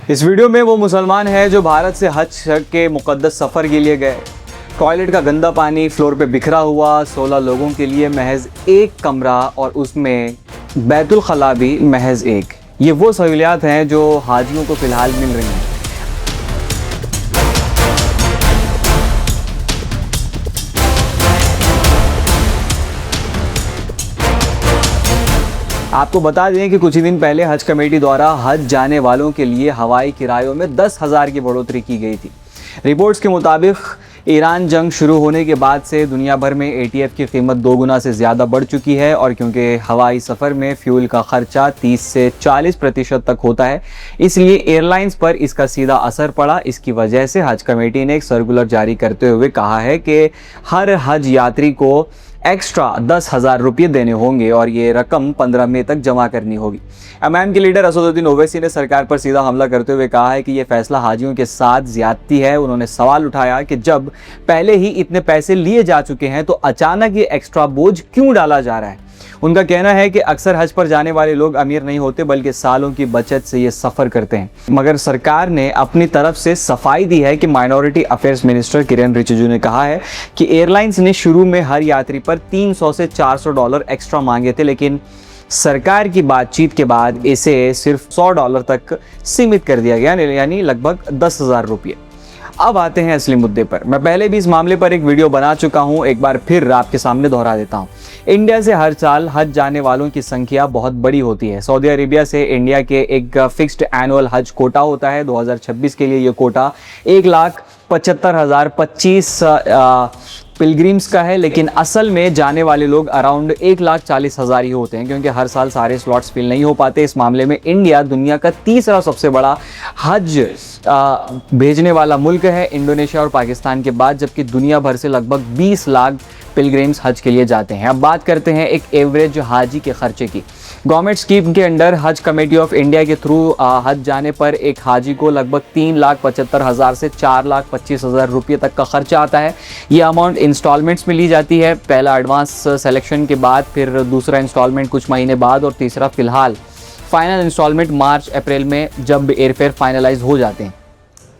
इस वीडियो में वो मुसलमान हैं जो भारत से हज के मुक़द्दस सफ़र के लिए गए। टॉयलेट का गंदा पानी फ्लोर पे बिखरा हुआ, 16 लोगों के लिए महज एक कमरा और उसमें बैतुल खला भी महज एक। ये वो सहूलियात हैं जो हाजियों को फ़िलहाल मिल रही हैं। आपको बता दें कि कुछ ही दिन पहले हज कमेटी द्वारा हज जाने वालों के लिए हवाई किरायों में 10,000 की बढ़ोतरी की गई थी। रिपोर्ट्स के मुताबिक ईरान जंग शुरू होने के बाद से दुनिया भर में ATF की कीमत 2 गुना से ज़्यादा बढ़ चुकी है और क्योंकि हवाई सफ़र में फ्यूल का खर्चा 30 से 40% तक होता है, इसलिए एयरलाइंस पर इसका सीधा असर पड़ा। इसकी वजह से हज कमेटी ने एक सर्कुलर जारी करते हुए कहा है कि हर हज यात्री को एक्स्ट्रा 10,000 रुपये देने होंगे और ये रकम 15 मई तक जमा करनी होगी। MIM के लीडर असदुद्दीन ओवैसी ने सरकार पर सीधा हमला करते हुए कहा है कि ये फैसला हाजियों के साथ ज्यादती है। उन्होंने सवाल उठाया कि जब पहले ही इतने पैसे लिए जा चुके हैं तो अचानक ये एक्स्ट्रा बोझ क्यों डाला जा रहा है। उनका कहना है कि अक्सर हज पर जाने वाले लोग अमीर नहीं होते बल्कि सालों की बचत से ये सफ़र करते हैं, मगर सरकार ने अपनी तरफ से सफाई दी है कि minority affairs minister Kiren Rijiju ने कहा है कि एयरलाइंस ने शुरू में हर यात्री पर $300 से $400 एक्स्ट्रा मांगे थे, लेकिन सरकार की बातचीत के बाद इसे सिर्फ $100 तक सीमित कर दिया गया, यानी लगभग 10,000 रुपये। अब आते हैं असली मुद्दे पर। मैं पहले भी इस मामले पर एक वीडियो बना चुका हूं, एक बार फिर आपके सामने दोहरा देता हूं। इंडिया से हर साल हज जाने वालों की संख्या बहुत बड़ी होती है। सऊदी अरेबिया से इंडिया के एक फिक्स्ड एनुअल हज कोटा होता है। 2026 के लिए ये कोटा 1,75,025 पिलग्रिम्स का है, लेकिन असल में जाने वाले लोग अराउंड 1,40,000 ही होते हैं क्योंकि हर साल सारे स्लॉट्स फिल नहीं हो पाते। इस मामले में इंडिया दुनिया का तीसरा सबसे बड़ा हज भेजने वाला मुल्क है, इंडोनेशिया और पाकिस्तान के बाद, जबकि दुनिया भर से लगभग 20 लाख पिलग्रिम्स हज के लिए जाते हैं। अब बात करते हैं एक एवरेज हाजी के खर्चे की। गवर्नमेंट स्कीम के अंडर हज कमेटी ऑफ इंडिया के थ्रू हज जाने पर एक हाजी को लगभग 3,75,000 से 4,25,000 रुपये तक का खर्चा आता है। ये अमाउंट इंस्टॉलमेंट्स में ली जाती है, पहला एडवांस सिलेक्शन के बाद, फिर दूसरा इंस्टॉलमेंट कुछ महीने बाद और तीसरा फिलहाल फाइनल इंस्टॉलमेंट मार्च अप्रैल में जब एयरफेयर फाइनलाइज हो जाते हैं।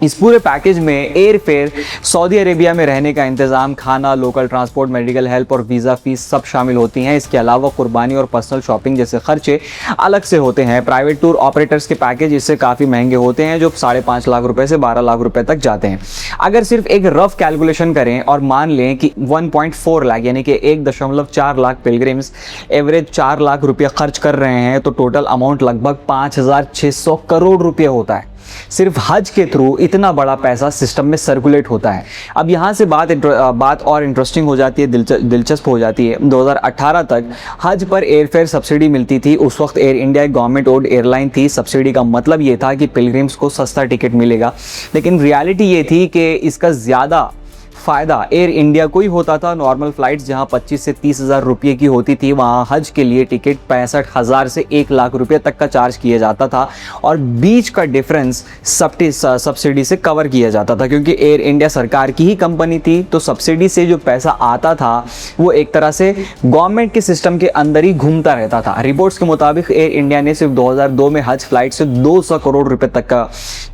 इस पूरे पैकेज में एयरफेयर, सऊदी अरेबिया में रहने का इंतज़ाम, खाना, लोकल ट्रांसपोर्ट, मेडिकल हेल्प और वीज़ा फ़ीस सब शामिल होती हैं। इसके अलावा कुर्बानी और पर्सनल शॉपिंग जैसे खर्चे अलग से होते हैं। प्राइवेट टूर ऑपरेटर्स के पैकेज इससे काफ़ी महंगे होते हैं जो 5.5 लाख रुपए से 12 लाख रुपए तक जाते हैं। अगर सिर्फ एक रफ कैलकुलेशन करें और मान लें कि 1.4 लाख यानी कि 1.4 लाख पिलग्रिम्स एवरेज 4 लाख रुपये खर्च कर रहे हैं तो टोटल अमाउंट लगभग 5,600 करोड़ रुपये होता है। सिर्फ हज के थ्रू इतना बड़ा पैसा सिस्टम में सर्कुलेट होता है। अब यहाँ से बात और इंटरेस्टिंग हो जाती है, दिलचस्प हो जाती है। 2018 तक हज पर एयरफेयर सब्सिडी मिलती थी। उस वक्त एयर इंडिया एक गवर्नमेंट ओन्ड एयरलाइन थी। सब्सिडी का मतलब ये था कि पिलग्रिम्स को सस्ता टिकट मिलेगा, लेकिन रियलिटी ये थी कि इसका ज़्यादा फ़ायदा एयर इंडिया को ही होता था। नॉर्मल फ़्लाइट्स जहां 25 से 30,000 रुपये की होती थी, वहां हज के लिए टिकट 65,000 से 1 लाख रुपये तक का चार्ज किया जाता था और बीच का डिफरेंस सब्सिडी से कवर किया जाता था। क्योंकि एयर इंडिया सरकार की ही कंपनी थी तो सब्सिडी से जो पैसा आता था वो एक तरह से गवर्नमेंट के सिस्टम के अंदर ही घूमता रहता था। रिपोर्ट्स के मुताबिक एयर इंडिया ने सिर्फ 2002 में हज फ्लाइट से 200 करोड़ रुपये तक का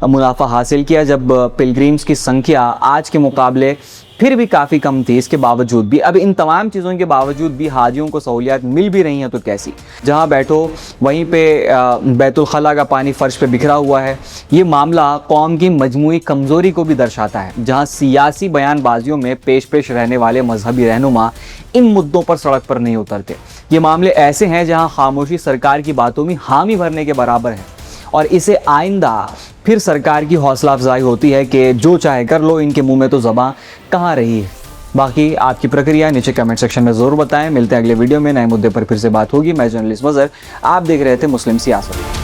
मुनाफा हासिल किया, जब पिलग्रिम्स की संख्या आज के मुकाबले फिर भी काफ़ी कम थी। इसके बावजूद भी, अब इन तमाम चीज़ों के बावजूद भी हाजियों को सहूलियात मिल भी रही हैं तो कैसी। जहां बैठो वहीं पे बैतुल खला का पानी फर्श पे बिखरा हुआ है। ये मामला कौम की मजमूई कमज़ोरी को भी दर्शाता है, जहां सियासी बयानबाजियों में पेश रहने वाले मजहबी रहनुमा इन मुद्दों पर सड़क पर नहीं उतरते। ये मामले ऐसे हैं जहाँ खामोशी सरकार की बातों में हामी भरने के बराबर है और इसे आइंदा फिर सरकार की हौसला अफजाई होती है कि जो चाहे कर लो, इनके मुंह में तो ज़बां कहाँ रही है। बाकी आपकी प्रक्रिया नीचे कमेंट सेक्शन में ज़रूर बताएं। मिलते हैं अगले वीडियो में, नए मुद्दे पर फिर से बात होगी। मैं जर्नलिस्ट मज़हर, आप देख रहे थे मुस्लिम सियासत।